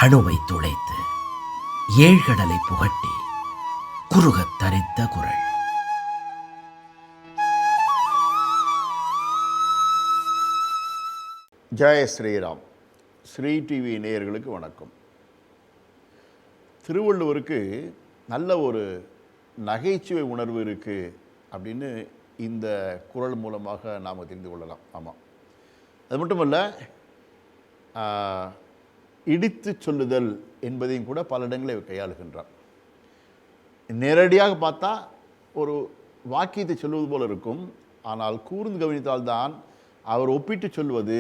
அணுவை துளைத்து ஏழ்கடலை புகட்டி குறுகத் தரித்த குரல். ஜெய ஸ்ரீராம். ஸ்ரீ டிவி நேயர்களுக்கு வணக்கம். திருவள்ளுவருக்கு நல்ல ஒரு நகைச்சுவை உணர்வு இருக்குது அப்படின்னு இந்த குரல் மூலமாக நாம் தெரிந்து கொள்ளலாம். ஆமாம், அது மட்டுமல்ல, இடித்து சொல்லுதல் என்பதையும் கூட பல இடங்களில் கையாளுகின்றார். நேரடியாக பார்த்தா ஒரு வாக்கியத்தை சொல்வது போல் இருக்கும். ஆனால் கூர்ந்து கவனித்தால்தான் அவர் ஒப்பிட்டு சொல்வது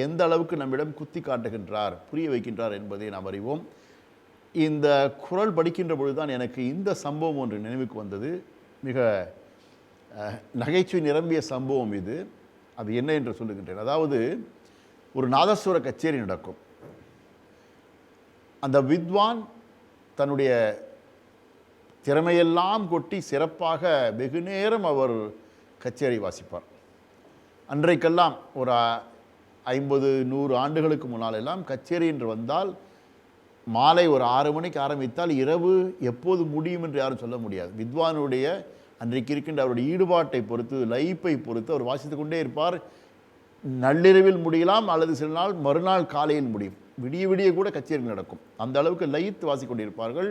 எந்த அளவுக்கு நம்மிடம் குத்தி காட்டுகின்றார், புரிய வைக்கின்றார் என்பதை நாம் அறிவோம். இந்த குரல் படிக்கின்ற பொழுதுதான் எனக்கு இந்த சம்பவம் ஒன்று நினைவுக்கு வந்தது. மிக நகைச்சுவை நிரம்பிய சம்பவம் இது. அது என்ன என்று சொல்லுகின்றேன். அதாவது, ஒரு நாதஸ்வர கச்சேரி நடக்கும். அந்த வித்வான் தன்னுடைய திறமையெல்லாம் கொட்டி சிறப்பாக வெகு நேரம் அவர் கச்சேரி வாசிப்பார். அன்றைக்கெல்லாம் ஒரு 50-100 ஆண்டுகளுக்கு முன்னால் எல்லாம் கச்சேரி என்று வந்தால் மாலை ஒரு 6 மணிக்கு ஆரம்பித்தால் இரவு எப்போது முடியும் என்று யாரும் சொல்ல முடியாது. வித்வானுடைய அன்றைக்கு இருக்கின்ற அவருடைய ஈடுபாட்டை பொறுத்து, லைப்பை பொறுத்து அவர் வாசித்து கொண்டே இருப்பார். நள்ளிரவில் முடியலாம், அல்லது சில நாள் மறுநாள் காலையில் முடியும். விடிய விடிய கூட கச்சேரி நடக்கும். அந்த அளவுக்கு லயித்து வாசிக்கொண்டிருப்பார்கள்.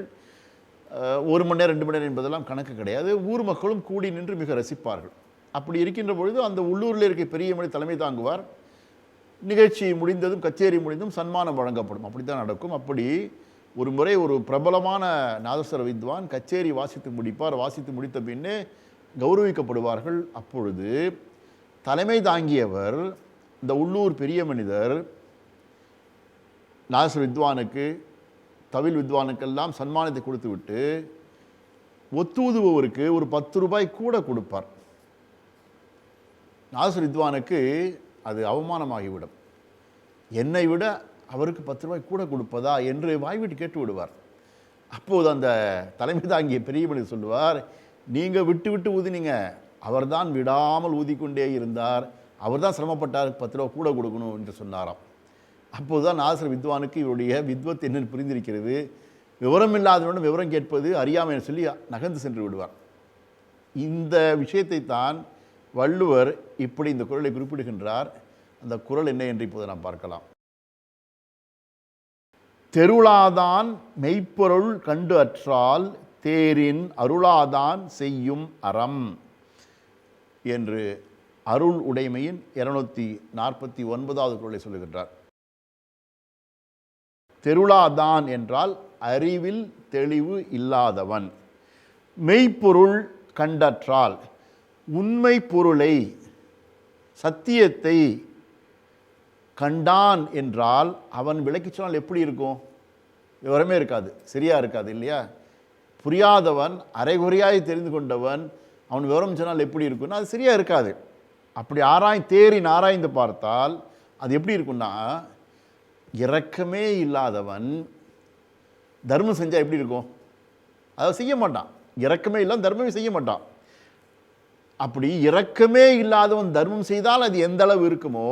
1 மணி நேரம் 2 மணி நேரம் என்பதெல்லாம் கணக்கு கிடையாது. ஊர் மக்களும் கூடி நின்று மிக ரசிப்பார்கள். அப்படி இருக்கின்ற பொழுது அந்த உள்ளூரில் இருக்க பெரிய மணி தலைமை தாங்குவார். நிகழ்ச்சி முடிந்ததும், கச்சேரி முடிந்தும் சன்மானம் வழங்கப்படும். அப்படி தான் நடக்கும். அப்படி ஒரு முறை ஒரு பிரபலமான நாதஸ்வர வித்வான் கச்சேரி வாசித்து முடிப்பார். வாசித்து முடித்த பின்னே கௌரவிக்கப்படுவார்கள். அப்பொழுது தலைமை தாங்கியவர், இந்த உள்ளூர் பெரிய மனிதர், நாதஸ்வர வித்வானுக்கு, தவில் வித்வானுக்கெல்லாம் சன்மானத்தை கொடுத்து விட்டு ஒத்தூதுபவருக்கு ஒரு 10 ரூபாய் கூட கொடுப்பார். நாதஸ்வர வித்வானுக்கு அது அவமானமாகிவிடும். என்னை விட அவருக்கு 10 ரூபாய் கூட கொடுப்பதா என்று வாய்விட்டு கேட்டு விடுவார். அப்போது அந்த தலைமை தாங்கிய பெரிய மனிதர் சொல்லுவார், நீங்கள் விட்டு விட்டு ஊதினீங்க, அவர்தான் விடாமல் ஊதிக்கொண்டே இருந்தார், அவர் தான் சிரமப்பட்டார், 10 ரூபா கூட கொடுக்கணும் என்று சொன்னாராம். அப்போது தான் நாதஸ்வர வித்வானுக்கு இவருடைய வித்வத் என்னென்னு புரிந்திருக்கிறது. விவரம் இல்லாதவனும் விவரம் கேட்பது அறியாமை சொல்லி நகர்ந்து சென்று விடுவார். இந்த விஷயத்தை தான் வள்ளுவர் இப்படி இந்த குறளை குறிப்பிடுகின்றார். அந்த குறள் என்ன என்று இப்போது நாம் பார்க்கலாம். தெருளாதான் மெய்ப்பொருள் கண்டு அற்றால் தேரின் அருளாதான் செய்யும் அறம் என்று அருள் உடைமையின் 249வது குறளை சொல்லுகின்றார். தெருளாதான் என்றால் அறிவில் தெளிவு இல்லாதவன். மெய்ப்பொருள் கண்டற்றால் உண்மை பொருளை, சத்தியத்தை கண்டான் என்றால் அவன் விளக்கி சொன்னால் எப்படி இருக்கும்? விவரமே இருக்காது, சரியா இருக்காது இல்லையா? புரியாதவன், அரைகுறையாய் தெரிந்து கொண்டவன், அவன் விவரம் சொன்னால் எப்படி இருக்குன்னா அது சரியா இருக்காது. அப்படி தேரின் ஆராய்ந்து பார்த்தால் அது எப்படி இருக்குன்னா, இரக்கமே இல்லாதவன் தர்மம் செஞ்சால் எப்படி இருக்கும்? அதை செய்ய மாட்டான். இரக்கமே இல்லாத தர்மமே செய்ய மாட்டான். அப்படி இரக்கமே இல்லாதவன் தர்மம் செய்தால் அது எந்த அளவு இருக்குமோ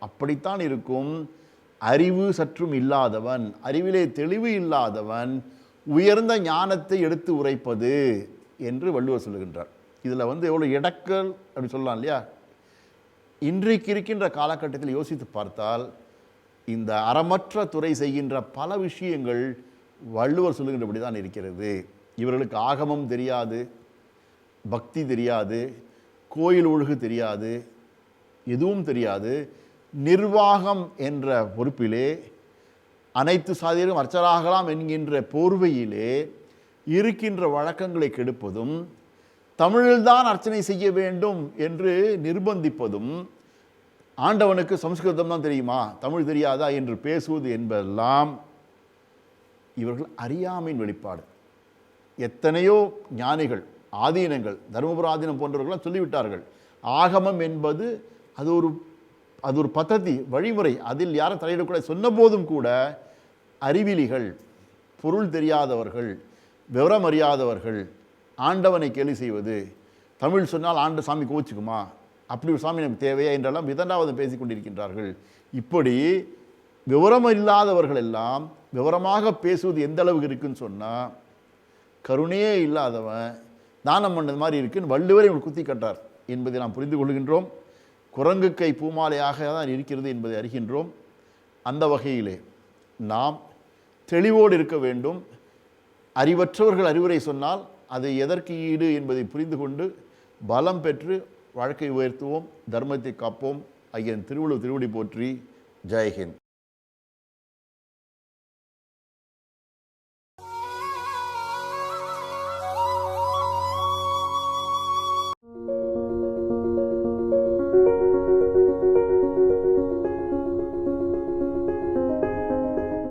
அப்படித்தான் இருக்கும் அறிவு சற்றும் இல்லாதவன், அறிவிலே தெளிவு இல்லாதவன் உயர்ந்த ஞானத்தை எடுத்து உரைப்பது என்று வள்ளுவர் சொல்லுகின்றார். இதில் எவ்வளோ இடக்கல் அப்படி சொல்லலாம் இல்லையா? இன்றைக்கு இருக்கின்ற காலகட்டத்தில் யோசித்து பார்த்தால் இந்த அறமற்ற துறை செய்கின்ற பல விஷயங்கள் வள்ளுவர் சொல்லுகின்றபடி தான் இருக்கிறது. இவர்களுக்கு ஆகமம் தெரியாது, பக்தி தெரியாது, கோயில் ஒழுகு தெரியாது, எதுவும் தெரியாது. நிர்வாகம் என்ற பொறுப்பிலே அனைத்து சாதியரும் அர்ச்சராகலாம் என்கின்ற போர்வையிலே இருக்கின்ற வழக்கங்களை கெடுப்பதும், தமிழில்தான் அர்ச்சனை செய்ய வேண்டும் என்று நிர்பந்திப்பதும், ஆண்டவனுக்கு சம்ஸ்கிருதம் தான் தெரியுமா, தமிழ் தெரியாதா என்று பேசுவது என்பதெல்லாம் இவர்கள் அறியாமையின் வெளிப்பாடு. எத்தனையோ ஞானிகள், ஆதீனங்கள், தருமபுர ஆதீனம் போன்றவர்களாம் சொல்லிவிட்டார்கள், ஆகமம் என்பது அது ஒரு பദ്ധதி, வழிமுறை, அதில் யாரும் தலையிடக்கூட சொன்ன போதும் கூட அறிவிலிகள், பொருள் தெரியாதவர்கள், விவரம் அறியாதவர்கள் ஆண்டவனை கேலி செய்வது, தமிழ் சொன்னால் ஆண்டு சாமி கோச்சுக்குமா, அப்படி ஒரு சாமி நமக்கு தேவையா என்றெல்லாம் விதண்டாவதம் பேசி கொண்டிருக்கின்றார்கள். இப்படி விவரம் இல்லாதவர்கள் எல்லாம் விவரமாக பேசுவது எந்த அளவுக்கு இருக்குன்னு சொன்னால், கருணையே இல்லாதவன் தானம் பண்ணது மாதிரி இருக்குன்னு வள்ளுவரை இவங்க குத்தி கட்டார் என்பதை நாம் புரிந்து கொள்கின்றோம். குரங்கு கை பூமாலையாக தான் இருக்கிறது என்பதை அறிகின்றோம். அந்த வகையிலே நாம் தெளிவோடு இருக்க வேண்டும். அறிவற்றவர்கள் அறிவுரை சொன்னால் அது எதற்கு ஈடு என்பதை புரிந்து கொண்டு பலம் பெற்று வாழ்க்கை உயர்த்துவோம், தர்மத்தை காப்போம். ஐயன் திருவள்ளுவர் திருவடி போற்றி. ஜெய்ஹிந்த்.